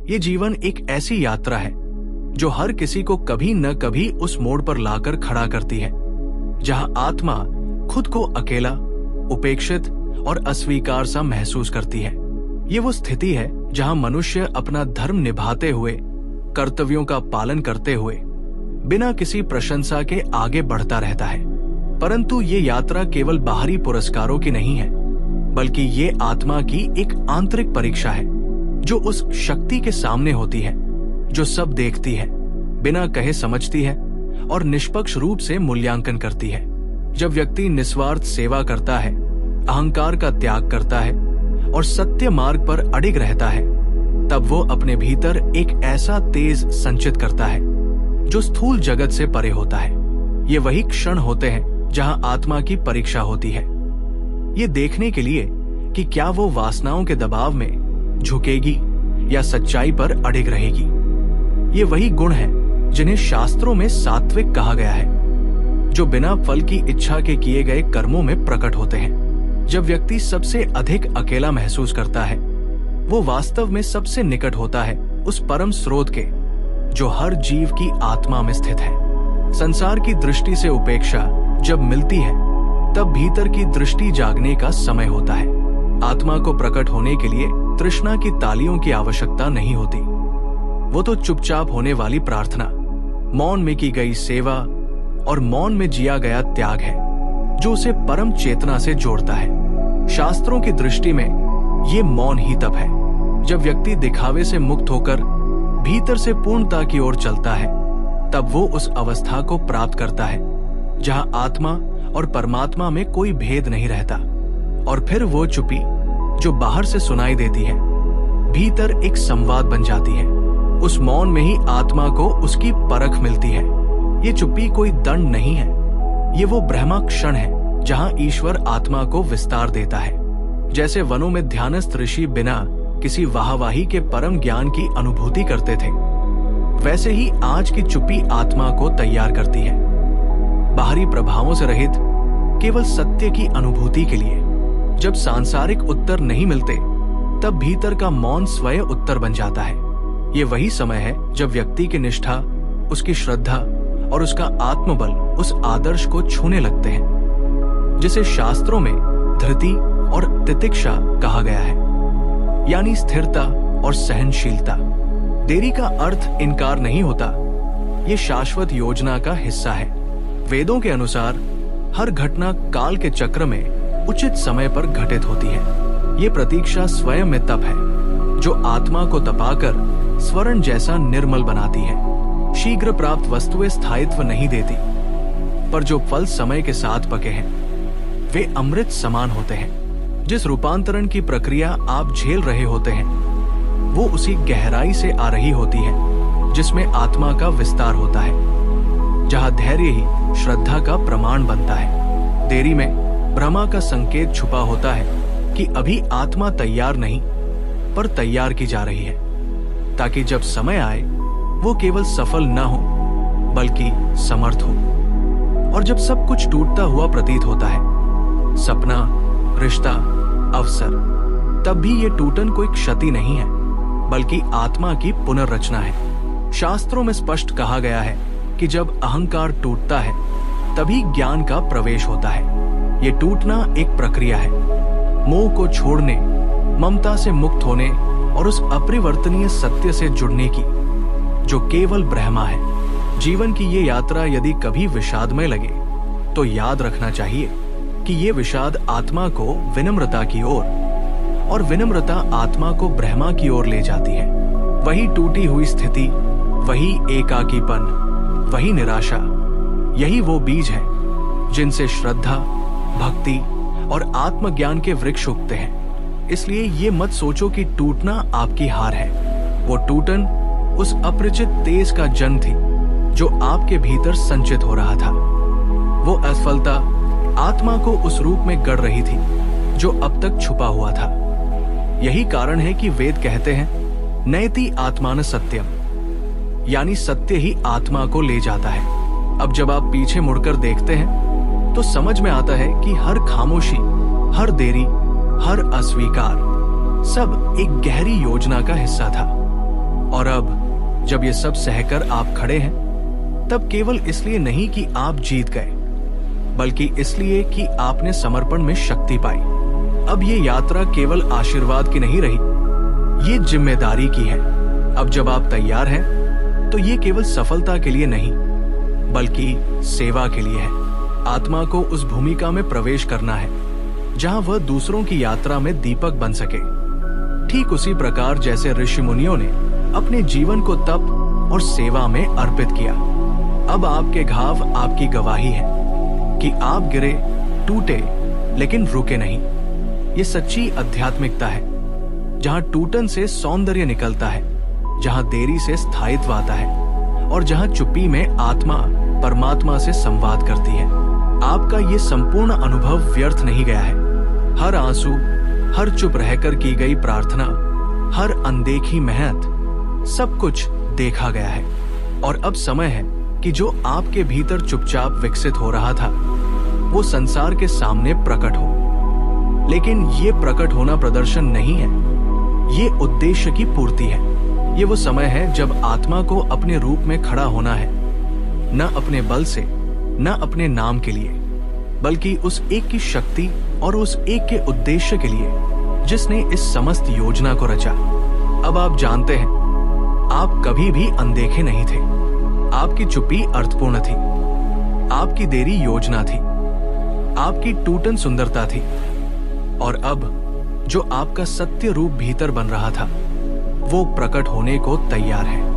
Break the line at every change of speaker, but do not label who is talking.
ये जीवन एक ऐसी यात्रा है जो हर किसी को कभी न कभी उस मोड़ पर लाकर खड़ा करती है जहां आत्मा खुद को अकेला, उपेक्षित और अस्वीकार सा महसूस करती है। ये वो स्थिति है जहां मनुष्य अपना धर्म निभाते हुए, कर्तव्यों का पालन करते हुए बिना किसी प्रशंसा के आगे बढ़ता रहता है। परंतु ये यात्रा केवल बाहरी पुरस्कारों की नहीं है, बल्कि ये आत्मा की एक आंतरिक परीक्षा है जो उस शक्ति के सामने होती है जो सब देखती है, बिना कहे समझती है और निष्पक्ष रूप से मूल्यांकन करती है। जब व्यक्ति निस्वार्थ सेवा करता है, अहंकार का त्याग करता है और सत्य मार्ग पर अडिग रहता है, तब वो अपने भीतर एक ऐसा तेज संचित करता है जो स्थूल जगत से परे होता है। ये वही क्षण होते हैं जहां आत्मा की परीक्षा होती है, ये देखने के लिए कि क्या वो वासनाओं के दबाव में झुकेगी या सच्चाई पर अडिग रहेगी। ये वही गुण हैं जिन्हें शास्त्रों में सात्विक कहा गया है, जो बिना फल की इच्छा के किए गए कर्मों में प्रकट होते हैं। जब व्यक्ति सबसे अधिक अकेला महसूस करता है, वो वास्तव में सबसे निकट होता है उस परम स्रोत के जो हर जीव की आत्मा में स्थित है। संसार की दृष्टि से उपेक्षा जब मिलती है, तब भीतर की दृष्टि जागने का समय होता है। आत्मा को प्रकट होने के लिए तृष्णा की तालियों की आवश्यकता नहीं होती। वो तो चुपचाप होने वाली प्रार्थना, मौन में की गई सेवा और मौन में जिया गया त्याग है जो उसे परम चेतना से जोड़ता है। शास्त्रों की दृष्टि में ये मौन ही तप है जब व्यक्ति दिखावे से मुक्त होकर भीतर से पूर्णता की ओर चलता है। तब वो उस अवस्था को प्राप्त करता है जहां आत्मा और परमात्मा में कोई भेद नहीं रहता, और फिर वो चुप्पी जो बाहर से सुनाई देती है, भीतर एक संवाद बन जाती है। उस मौन में ही आत्मा को उसकी परख मिलती है। ये चुप्पी कोई दंड नहीं है, ये वो ब्रह्मा क्षण है जहां ईश्वर आत्मा को विस्तार देता है। जैसे वनों में ध्यानस्थ ऋषि बिना किसी वाहवाही के परम ज्ञान की अनुभूति करते थे, वैसे ही आज की चुप्पी आत्मा को तैयार करती है बाहरी प्रभावों से रहित केवल सत्य की अनुभूति के लिए। जब सांसारिक उत्तर नहीं मिलते, तब भीतर का मौन स्वयं उत्तर बन जाता है। ये वही समय है जब व्यक्ति की निष्ठा, उसकी श्रद्धा और उसका आत्मबल उस आदर्श को छूने लगते हैं जिसे शास्त्रों में धृति और तितिक्षा कहा गया है, यानी स्थिरता और सहनशीलता। देरी का अर्थ इनकार नहीं होता, ये शाश्वत योजना का हिस्सा है। वेदों के अनुसार हर घटना काल के चक्र में उचित समय पर घटित होती है। ये प्रतीक्षा स्वयं में तप है जो आत्मा को तपाकर स्वर्ण जैसा निर्मल बनाती है। शीघ्र प्राप्त वस्तुएं स्थायित्व नहीं देती, पर जो फल समय के साथ पके हैं वे अमृत समान होते हैं। जिस रूपांतरण की प्रक्रिया आप झेल रहे होते हैं, वो उसी गहराई से आ रही होती है जिसमें आत्मा का विस्तार होता है, जहां धैर्य ही श्रद्धा का प्रमाण बनता है। देरी में ब्रह्मा का संकेत छुपा होता है कि अभी आत्मा तैयार नहीं, पर तैयार की जा रही है, ताकि जब समय आए वो केवल सफल न हो बल्कि समर्थ हो। और जब सब कुछ टूटता हुआ प्रतीत होता है, सपना, रिश्ता, अवसर, तब भी ये टूटन कोई क्षति नहीं है बल्कि आत्मा की पुनर्रचना है। शास्त्रों में स्पष्ट कहा गया है कि जब अहंकार टूटता है तभी ज्ञान का प्रवेश होता है। ये टूटना एक प्रक्रिया है, मोह को छोड़ने, ममता से मुक्त होने और उस अपरिवर्तनीय सत्य से जुड़ने की जो केवल ब्रह्मा है। जीवन की ये यात्रा यदि कभी विषादमय लगे तो याद रखना चाहिए कि ये विषाद आत्मा को विनम्रता की ओर और विनम्रता आत्मा को ब्रह्मा की ओर ले जाती है। वही टूटी हुई स्थिति, वही एकाकीपन, वही निराशा, यही वो बीज है जिनसे श्रद्धा, भक्ति और आत्मज्ञान के वृक्ष उगते हैं। इसलिए ये मत सोचो कि टूटना आपकी हार है। वो टूटन उस अपरिचित तेज का जन्म थी जो आपके भीतर संचित हो रहा था। वो असफलता आत्मा को उस रूप में गढ़ रही थी जो अब तक छुपा हुआ था। यही कारण है कि वेद कहते हैं नयति आत्मान सत्यम, यानी सत्य ही आत्मा को ले जाता है। अब जब आप पीछे मुड़कर देखते हैं तो समझ में आता है कि हर खामोशी, हर देरी, हर अस्वीकार सब एक गहरी योजना का हिस्सा था। और अब जब ये सब सहकर आप खड़े हैं, तब केवल इसलिए नहीं कि आप जीत गए, बल्कि इसलिए कि आपने समर्पण में शक्ति पाई। अब ये यात्रा केवल आशीर्वाद की नहीं रही, ये जिम्मेदारी की है। अब जब आप तैयार हैं, तो ये केवल सफलता के लिए नहीं, बल्कि सेवा के लिए है। आत्मा को उस भूमिका में प्रवेश करना है जहां वह दूसरों की यात्रा में दीपक बन सके, ठीक उसी प्रकार जैसे ऋषि मुनियों ने अपने जीवन को तप और सेवा में अर्पित किया। अब आपके घाव आपकी गवाही है कि आप गिरे, टूटे, लेकिन रुके नहीं। ये सच्ची आध्यात्मिकता है, जहां टूटन से सौंदर्य निकलता है, जहां देरी से स्थायित्व आता है और जहां चुप्पी में आत्मा परमात्मा से संवाद करती है। आपका ये संपूर्ण अनुभव व्यर्थ नहीं गया है। हर आंसू, हर चुप रहकर की गई प्रार्थना, हर अनदेखी मेहनत, सब कुछ देखा गया है। और अब समय है कि जो आपके भीतर चुपचाप विकसित हो रहा था, वो संसार के सामने प्रकट हो। लेकिन ये प्रकट होना प्रदर्शन नहीं है, ये उद्देश्य की पूर्ति है। ये वो समय है जब आत्मा को अपने रूप में खड़ा होना है, न अपने बल से, न अपने नाम के लिए, बल्कि उस एक की शक्ति और उस एक के उद्देश्य के लिए जिसने इस समस्त योजना को रचा। अब आप जानते हैं, आप कभी भी अनदेखे नहीं थे। आपकी चुप्पी अर्थपूर्ण थी, आपकी देरी योजना थी, आपकी टूटन सुंदरता थी। और अब जो आपका सत्य रूप भीतर बन रहा था, वो प्रकट होने को तैयार है।